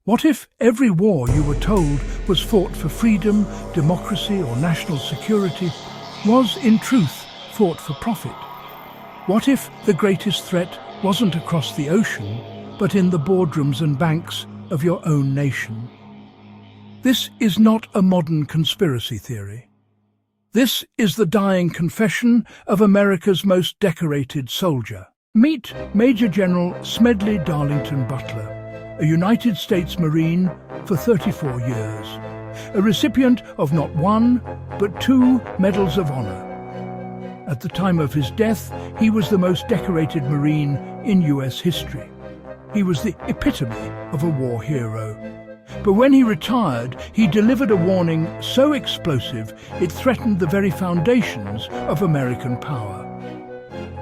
What if every war you were told was fought for freedom, democracy, or national security was, in truth, fought for profit? What if the greatest threat wasn't across the ocean, but in the boardrooms and banks of your own nation? This is not a modern conspiracy theory. This is the dying confession of America's most decorated soldier. Meet Major General Smedley Darlington Butler, a United States Marine for 34 years, a recipient of not one, but 2 Medals of Honor. At the time of his death, he was the most decorated Marine in US history. He was the epitome of a war hero. But when he retired, he delivered a warning so explosive it threatened the very foundations of American power.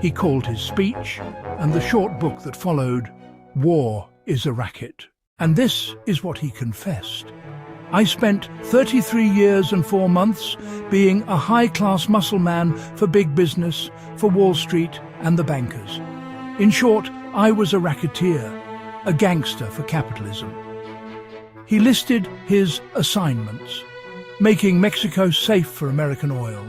He called his speech, and the short book that followed, War is a Racket. And this is what he confessed. I spent 33 years and 4 months being a high-class muscle man for big business, for Wall Street and the bankers. In short, I was a racketeer, a gangster for capitalism. He listed his assignments: making Mexico safe for American oil,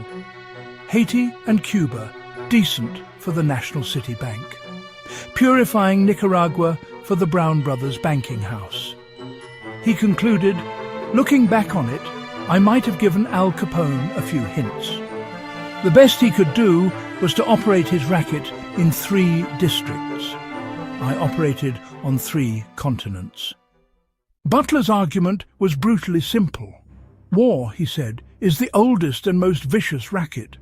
Haiti and Cuba decent for the National City Bank, purifying Nicaragua for the Brown Brothers banking house. He concluded, looking back on it, I might have given Al Capone a few hints. The best he could do was to operate his racket in 3 districts. I operated on 3 continents. Butler's argument was brutally simple. War, he said, is the oldest and most vicious racket.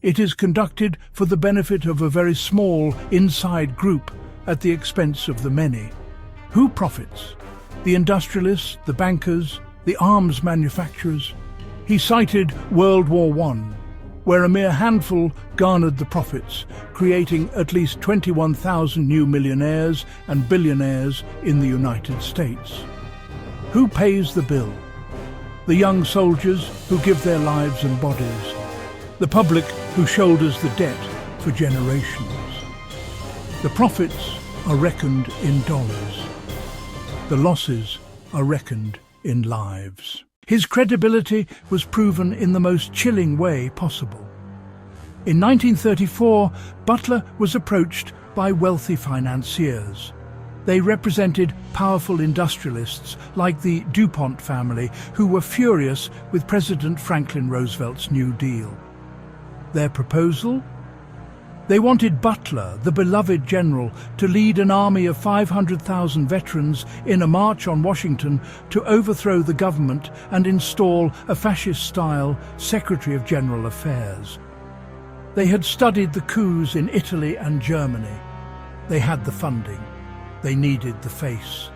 It is conducted for the benefit of a very small inside group at the expense of the many. Who profits? The industrialists, the bankers, the arms manufacturers? He cited World War I, where a mere handful garnered the profits, creating at least 21,000 new millionaires and billionaires in the United States. Who pays the bill? The young soldiers who give their lives and bodies, the public who shoulders the debt for generations. The profits are reckoned in dollars. The losses are reckoned in lives. His credibility was proven in the most chilling way possible. In 1934, Butler was approached by wealthy financiers. They represented powerful industrialists like the DuPont family, who were furious with President Franklin Roosevelt's New Deal. Their proposal? They wanted Butler, the beloved general, to lead an army of 500,000 veterans in a march on Washington to overthrow the government and install a fascist-style Secretary of General Affairs. They had studied the coups in Italy and Germany. They had the funding. They needed the face.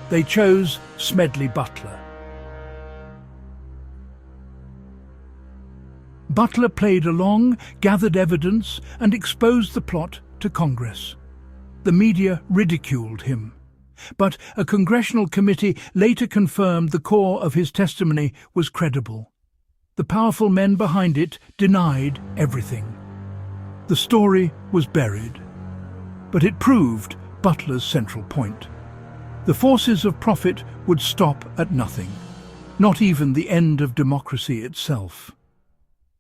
They chose Smedley Butler. Butler played along, gathered evidence, and exposed the plot to Congress. The media ridiculed him. But a congressional committee later confirmed the core of his testimony was credible. The powerful men behind it denied everything. The story was buried. But it proved Butler's central point. The forces of profit would stop at nothing, not even the end of democracy itself.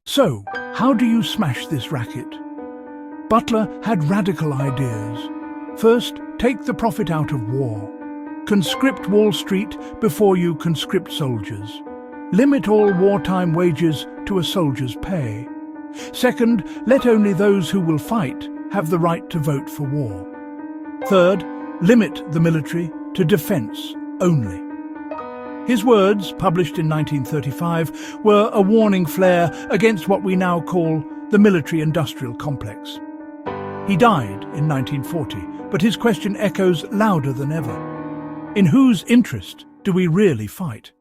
So, how do you smash this racket? Butler had radical ideas. First, take the profit out of war. Conscript Wall Street before you conscript soldiers. Limit all wartime wages to a soldier's pay. Second, let only those who will fight have the right to vote for war. Third, limit the military to defense only. His words, published in 1935, were a warning flare against what we now call the military-industrial complex. He died in 1940, but his question echoes louder than ever. In whose interest do we really fight?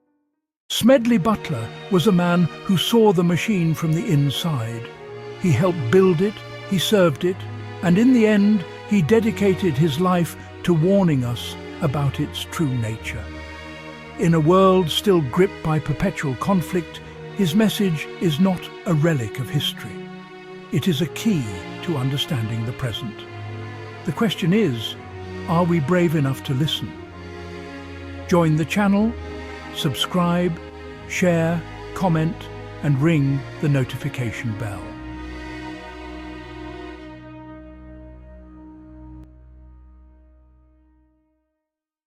Smedley Butler was a man who saw the machine from the inside. He helped build it, he served it, and in the end, he dedicated his life to warning us about its true nature. In a world still gripped by perpetual conflict, his message is not a relic of history. It is a key to understanding the present. The question is, are we brave enough to listen? Join the channel, subscribe, share, comment, and ring the notification bell.